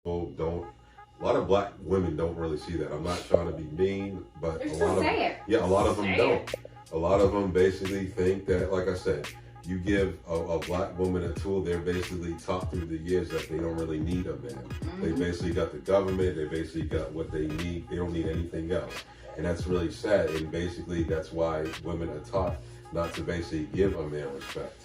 people don't. A lot of black women don't really see that. I'm not trying to be mean, but Just a lot of say it. yeah, a lot of them Say don't. it. A lot of them basically think that, like I said, you give a black woman a tool, they're basically taught through the years that they don't really need a man. They basically got the government, they basically got what they need, they don't need anything else. And that's really sad, and basically that's why women are taught not to basically give a man respect.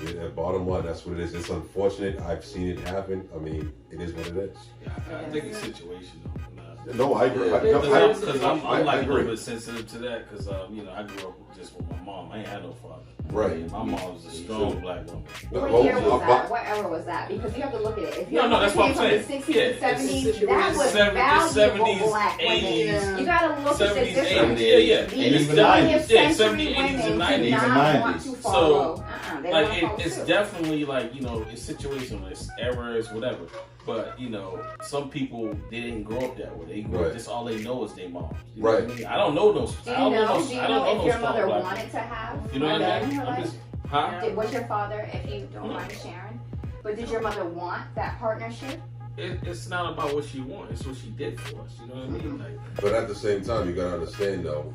Yeah, bottom line, that's what it is. It's unfortunate. I've seen it happen. I mean, it is what it is. Yeah, I think it's situational. No, I agree. Because I'm like a agree. little bit sensitive to that because you know, I grew up just with my mom. I ain't had no father. Right. My mom was a strong black woman. What year was that? What era was that? Because you have to look at it. If you No, that's what I'm saying. From the 60s Yeah, and 70s, it's that was 70s, valuable 70s, black women. 80s, You gotta look at the 70s, difference. 80s, yeah. These even 20th 90s. Yeah, century 70s, 80s, women and do 90s. not want to So, follow. They Like want to follow it's suit. definitely like, you know, it's situational, it's errors, whatever. But you know, some people they didn't grow up that way. They grew up Right. just all they know is their moms. You know Right. what I mean? I don't know those. Do you I don't know? know. Do you I don't know know if your those mother strong black wanted people. to have You know a what man I in mean? her I'm life? just, huh? Was your father, if you don't mind sharing, but did your mother want that partnership? It's not about what she wants. It's what she did for us. You know what I mean? Like, But at the same time, you gotta understand though,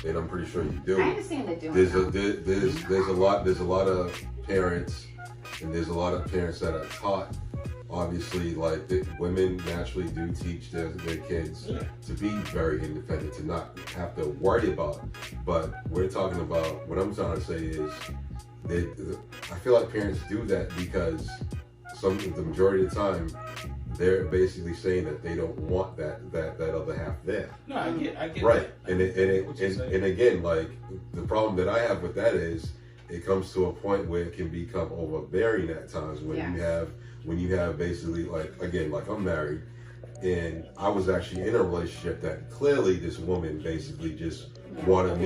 and I'm pretty sure you I do. understand the doing. There's a lot of parents, and there's a lot of parents that are taught. Obviously, like women naturally do teach their kids to be very independent, to not have to worry about it. But we're talking about, what I'm trying to say is, I feel like parents do that because the majority of the time, they're basically saying that they don't want that other half there. no, I get Right, that. and again, like the problem that I have with that is it comes to a point where it can become overbearing at times when you have basically, like, again, like I'm married, and I was actually in a relationship that clearly this woman basically just wanted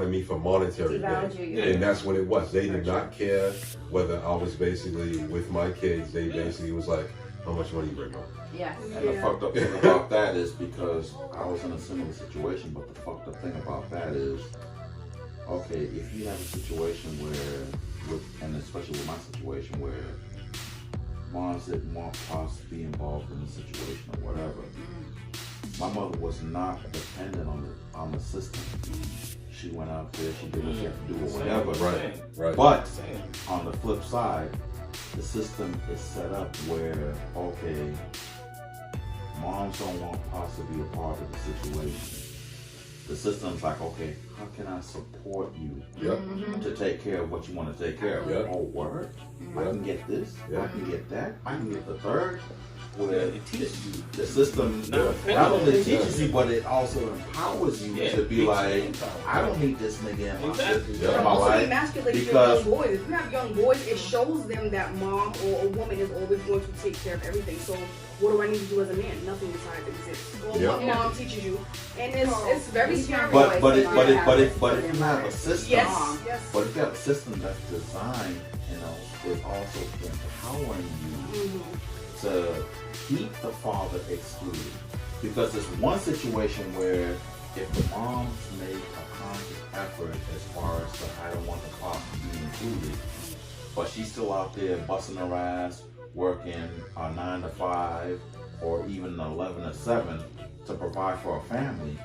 me for monetary Devalued gain, you. and that's what it was. They did not care whether I was basically with my kids. They basically was like, how much money you bring home? Yes. And the fucked up thing about that is because I was in a similar situation, but the fucked up thing about that is, okay, if you have a situation and especially with my situation where moms didn't want Pops to be involved in the situation or whatever, my mother was not dependent on the system. She went out there, she did what she had to do or whatever. Right. But on the flip side, the system is set up where, okay, moms don't want Pops to be a part of the situation. The system's like, okay, how can I support you to take care of what you want to take care of? Yep. Oh, word? I can get this, I can get that, I can get the third. Where it teaches you. the system No, not only teaches you, but it also empowers you to be like, I don't need this nigga in my Exactly. in But my also life. emasculates your because- young boys. If you have young boys, it shows them that mom or a woman is always going to take care of everything. So what do I need to do as a man? Nothing besides exist. Well, Yep. what mom teaches you, and it's very These young scary. boys But do if not have you have a this system, Yes, yes. but if you have a system that's designed, is also empowering you to keep the father excluded. Because there's one situation where if the moms make a conscious effort as far as I don't want the father to be included, but she's still out there busting her ass, working a 9 to 5 or even 11 to 7 to provide for a family,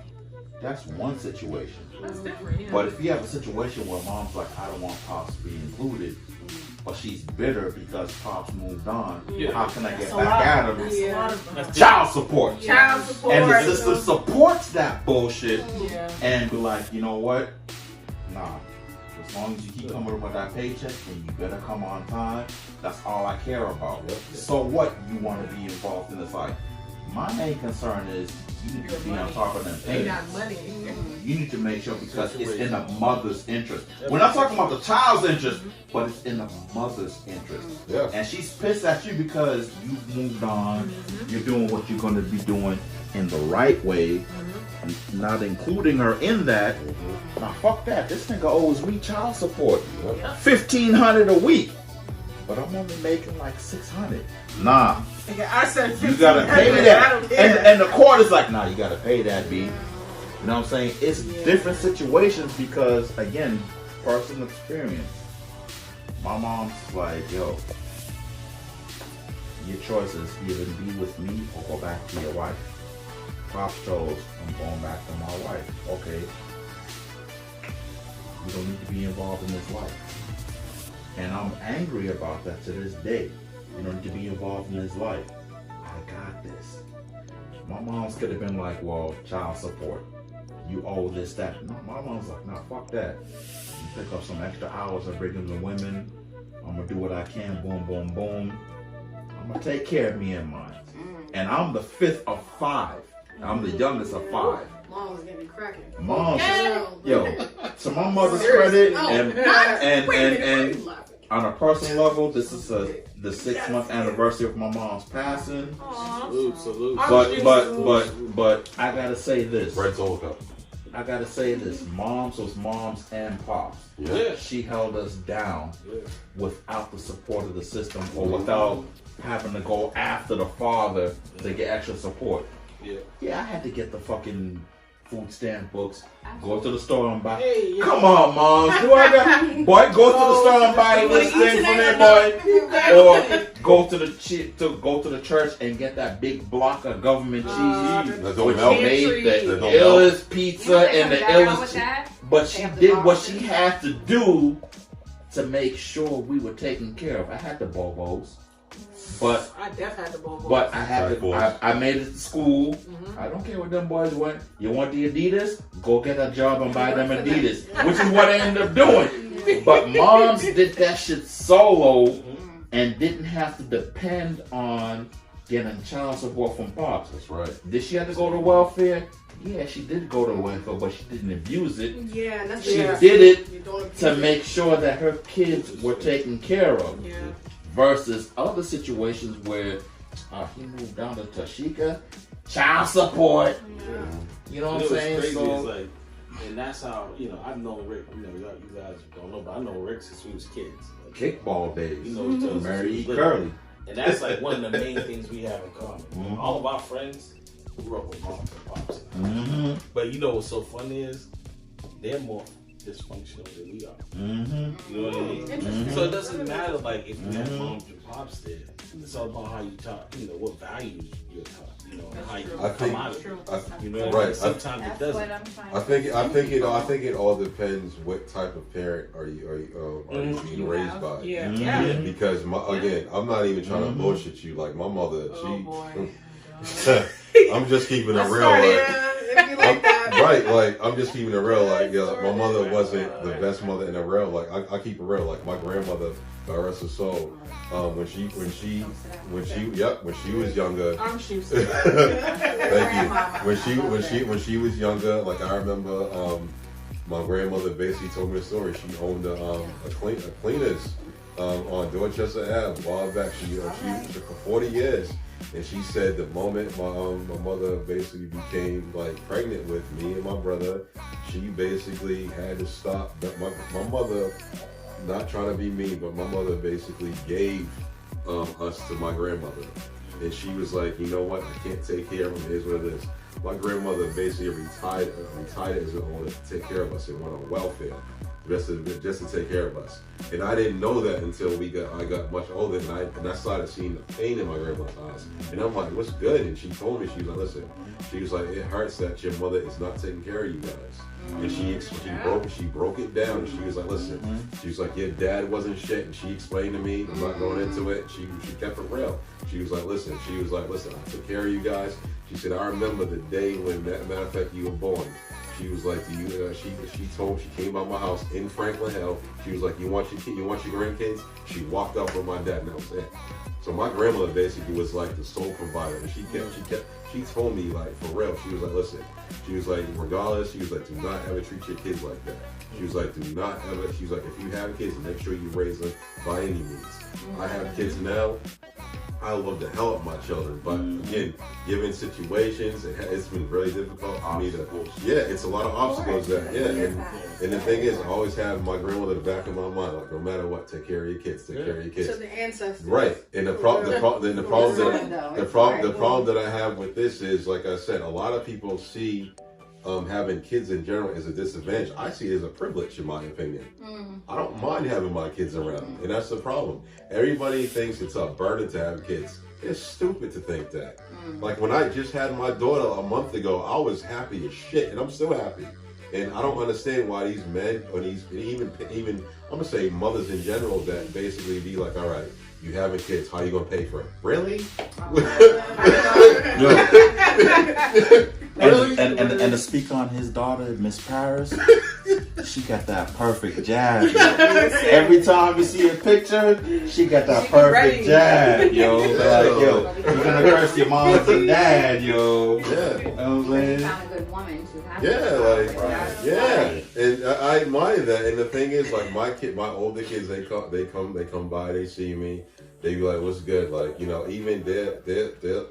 that's one situation. That's different, yeah. But if you have a situation where mom's like, I don't want Pops to be included, but she's bitter because Pops moved on, Yeah. how can I get That's a back lot. at him? That's a lot of That's Child support. Child support. And the system supports that bullshit Yeah. and be like, you know what? Nah. As long as you keep coming up with that paycheck, then you better come on time. That's all I care about. Yep. So what you want to be involved in? It's like, my main concern is you need to be on top of them They payments. got money. You need to make sure because it's in the mother's interest. We're not talking about the child's interest, but it's in the mother's interest. Yeah. And she's pissed at you because you've moved on. You're doing what you're going to be doing in the right way, not including her in that. Now fuck that. This nigga owes me child support, $1,500 a week, but I'm only making like $600. Nah, Nigga, I said you gotta pay $1,500. I that. don't care. And the court is like, nah, you gotta pay that, B. You know what I'm saying? It's different situations because, again, personal experience. My mom's like, yo, your choices, either be with me or go back to your wife. Pops chose, I'm going back to my wife. Okay. You don't need to be involved in his life. And I'm angry about that to this day. You don't need to be involved in his life. I got this. My mom's could have been like, well, child support. You owe this, that. No, my mom's like, nah, fuck that. You pick up some extra hours of bringing the women. I'm gonna do what I can, boom, boom, boom. I'm gonna take care of me and mine. And I'm the 5th of 5. I'm the youngest of 5. Mom's getting cracking. Mom's, yo, to my mother's credit, and on a personal level, this is the 6-month anniversary of my mom's passing. Salute. But I gotta say this. Red Soul Cup. I gotta say this. Moms was moms and pops. Yeah. She held us down without the support of the system or without having to go after the father to get extra support. Yeah, I had to get the fucking food stamp books. Go to the store and buy. Come on, moms. Do I got? Boy, go to the store and buy this thing for me, boy. Or go to the church and get that big block of government cheese, which made the illest pizza and the illest. But she did what she had to do to make sure we were taken care of. I had the Bobos. But I definitely had the Bobos. But I had to. I made it to school. I don't care what them boys want. You want the Adidas? Go get a job and buy them Adidas, which is what I ended up doing. But moms did that shit solo and didn't have to depend on getting child support from pops. That's right. Did she have to go to welfare? Yeah, she did go to welfare, but she didn't abuse it. Yeah, that's She did it to make sure that her kids were taken care of. Yeah. Versus other situations where he moved down to Tashika, child support. You know what I'm saying? Crazy. So, It's like, and that's how, I've known Rick, you guys don't know, but I know Rick since we was kids. kickball days. You know each other. Mary E. Curly. And that's like one of the main things we have in common. All of our friends grew up with moms and pops. But you know what's so funny is they're more dysfunctional than we are. You know what I mean? So it doesn't matter like if you have moms and pops there. It's all about how you talk, what values you're taught, and how you come out of it. You know what I mean? Sometimes it doesn't. I think it all depends what type of parent are you being raised by. Because again, I'm not even trying to bullshit you. Like my mother, I'm just keeping it real. I'm just keeping it real. Like, my mother wasn't the best mother in the world. Like, I keep it real. Like, my grandmother, God rest her soul, when she was younger. Thank you. When she was younger, like I remember, my grandmother basically told me a story. She owned a cleaners on Dorchester Ave, a while back. She for 40 years. And she said the moment my mother basically became like pregnant with me and my brother, she basically had to stop. My mother, not trying to be mean, but my mother basically gave us to my grandmother. And she was like, you know what, I can't take care of them, it is what it is. My grandmother basically retired as an owner to take care of us and went on welfare. Just to take care of us. And I didn't know that until I got much older, and I started seeing the pain in my grandma's eyes. And I'm like, what's good? And she told me, she was like, listen, she was like, it hurts that your mother is not taking care of you guys. And she broke it down, and she was like, listen, she was like, your dad wasn't shit, and she explained to me, I'm not going into it, she kept it real. She was like, listen, I took care of you guys. She said, I remember the day when, matter of fact, you were born. She was like, she came by my house in Franklin Hill. She was like, you want your grandkids? She walked up with my dad, and that was it. So my grandmother basically was like the sole provider. And she told me, like, for real, she was like, listen, she was like, regardless, she was like, do not ever treat your kids like that. She was like, do not ever, she was like, if you have kids, make sure you raise them by any means. I have kids now. I love to help my children, but again, given situations, it's been really difficult for me to. Yeah, it's a lot of obstacles and the thing is, I always have my grandmother in the back of my mind, like no matter what, take care of your kids, take care of your kids. So the ancestors, right? And the problem that I have with this is, like I said, a lot of people see having kids in general is a disadvantage. I see it as a privilege, in my opinion. I don't mind having my kids around, and that's the problem. Everybody thinks it's a burden to have kids. It's stupid to think that. Like when I just had my daughter a month ago, I was happy as shit, and I'm still happy. And I don't understand why these men or these even I'm gonna say mothers in general that basically be like, all right, you having kids, how you gonna pay for it? Really? And to speak on his daughter, Miss Paris, she got that perfect jab. Every time you see a picture, she got that perfect jab, yo. Like, yo, you're gonna curse your mom and dad, yo. Yeah. You know what I'm saying? You found a good woman to have. And I admire that. And the thing is, like my older kids, they come by, they see me, they be like, "What's good?" Like, you know, even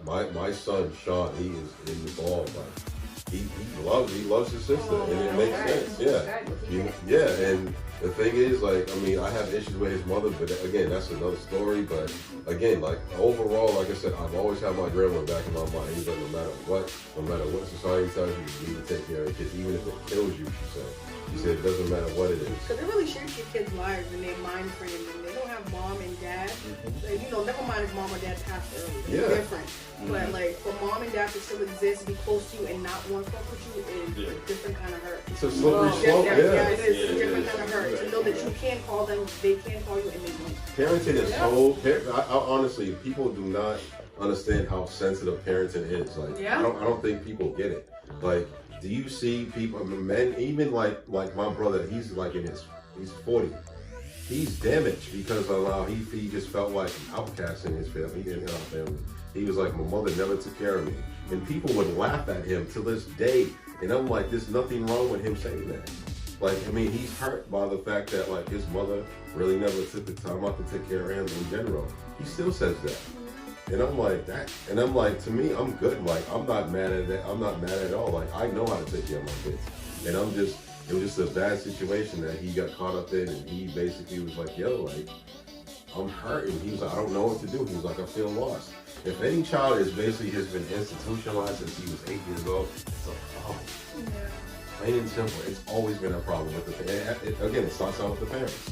my son Sean, he is involved. Like, he loves his sister, and it makes sense. Yeah. And the thing is, like, I mean, I have issues with his mother, but again, that's another story. But again, like overall, like I said, I've always had my grandmother back in my mind. He's like, no matter what society tells you, you need to take care of your kids, even if it kills you. She said it doesn't matter what it is. Because it really shapes your kids' lives and their mind frame. And they don't have mom and dad. Like, you know, never mind if mom or dad passed early. It's different. But like for mom and dad to still exist, be close to you, and not want to fuck with you is a different kind of hurt. It's a slippery slope. Yeah, it is a different kind of hurt. To know that you can't call them, they can't call you, and they won't. Parenting is so. I honestly, people do not understand how sensitive parenting is. Like, I don't think people get it. Like, do you see people, men, even like my brother? He's like he's 40. He's damaged because of how he just felt like an outcast in his family. He didn't have a family. He was like, my mother never took care of me, and people would laugh at him to this day. And I'm like, there's nothing wrong with him saying that. Like, I mean, he's hurt by the fact that like his mother really never took the time out to take care of him in general. He still says that. And I'm like, that, and I'm like, to me, I'm good. Like, I'm not mad at that. I'm not mad at all. Like, I know how to take care of my kids. And it was just a bad situation that he got caught up in, and he basically was like, yo, like, I'm hurt. And he was like, I don't know what to do. He was like, I feel lost. If any child has basically has been institutionalized since he was 8 years old, it's a problem. Plain and simple. It's always been a problem with the parents. Again, it starts out with the parents.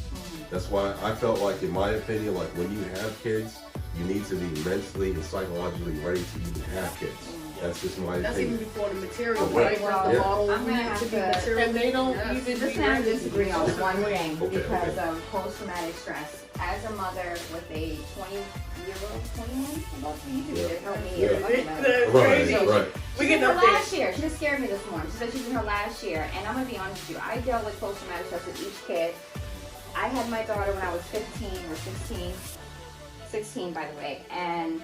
That's why I felt like, in my opinion, like when you have kids, you need to be mentally and psychologically ready to even have kids. That's just my opinion. That's even before the material, Okay, right? well, The model I'm gonna have to be to- material. And they don't even Just be have to ready. disagree on one thing Okay, because okay. of post-traumatic stress. As a mother with a 20-year-old, 21, about to be, you Yeah. can help me Yeah. here. Right. We She's get in her up there. last year. She just scared me this morning. She said she's in her last year. And I'm going to be honest with you. I dealt with post-traumatic stress with each kid. I had my daughter when I was 15 or 16. 16, by the way. And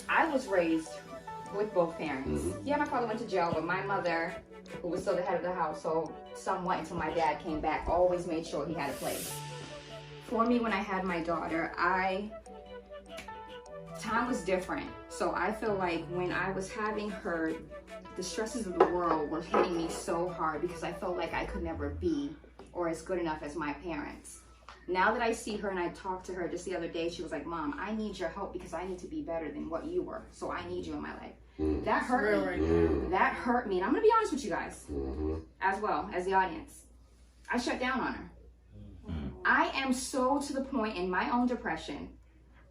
I was raised with both parents. Yeah, my father went to jail, but my mother, who was still the head of the household, somewhat until my dad came back, always made sure he had a place. For me, when I had my daughter, time was different. So I feel like when I was having her, the stresses of the world were hitting me so hard because I felt like I could never be or as good enough as my parents. Now that I see her and I talked to her just the other day, she was like, Mom, I need your help because I need to be better than what you were. So I need you in my life. That hurt me. That hurt me. And I'm going to be honest with you guys, as well as the audience. I shut down on her. I am so to the point in my own depression.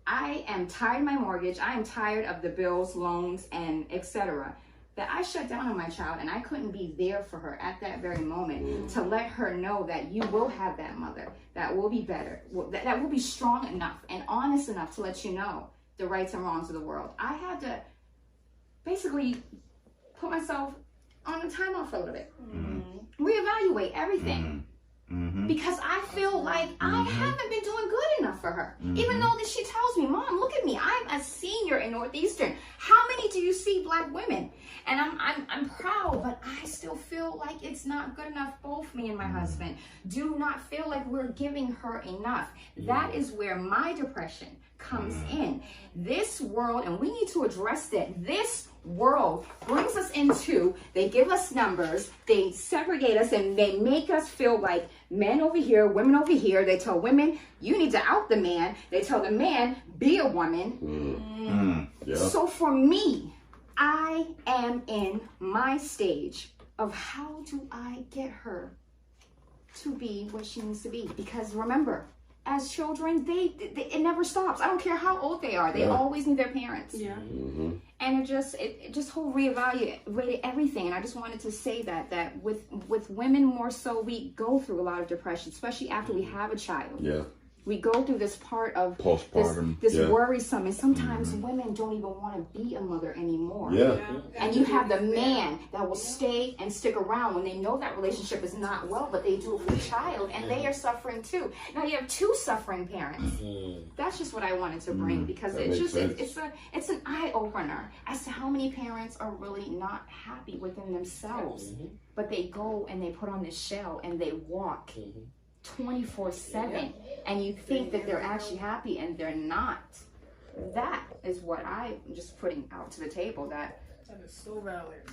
I am tired of my mortgage. I am tired of the bills, loans, and etc. That I shut down on my child, and I couldn't be there for her at that very moment to let her know that you will have that mother that will be better, that will be strong enough and honest enough to let you know the rights and wrongs of the world. I had to basically put myself on a timeout for a little bit, reevaluate everything. Because I feel like I haven't been doing good enough for her. Even though that she tells me, Mom, look at me, I'm a senior in Northeastern. How many do you see black women? And I'm proud, but I still feel like it's not good enough. Both me and my husband do not feel like we're giving her enough. That is where my depression comes in. This world, and we need to address that. This world brings us into, they give us numbers, they segregate us, and they make us feel like men over here, women over here. They tell women, you need to out the man. They tell the man, be a woman. So for me, I am in my stage of how do I get her to be what she needs to be? Because remember, as children, it never stops. I don't care how old they are. They always need their parents. Yeah. Mm-hmm. And it just whole reevaluated everything. And I just wanted to say that with women more so, we go through a lot of depression, especially after we have a child. Yeah. We go through this part of Postpartum. this worrisome, and sometimes women don't even want to be a mother anymore. Yeah. And you have the man that will stay and stick around when they know that relationship is not well, but they do it for the child, and they are suffering too. Now you have two suffering parents. That's just what I wanted to bring, because That it's makes just sense. it's an eye opener as to how many parents are really not happy within themselves, but they go and they put on this shell and they walk 24/7, and you think that they're actually happy, and they're not. That is what I'm just putting out to the table. That is so valid.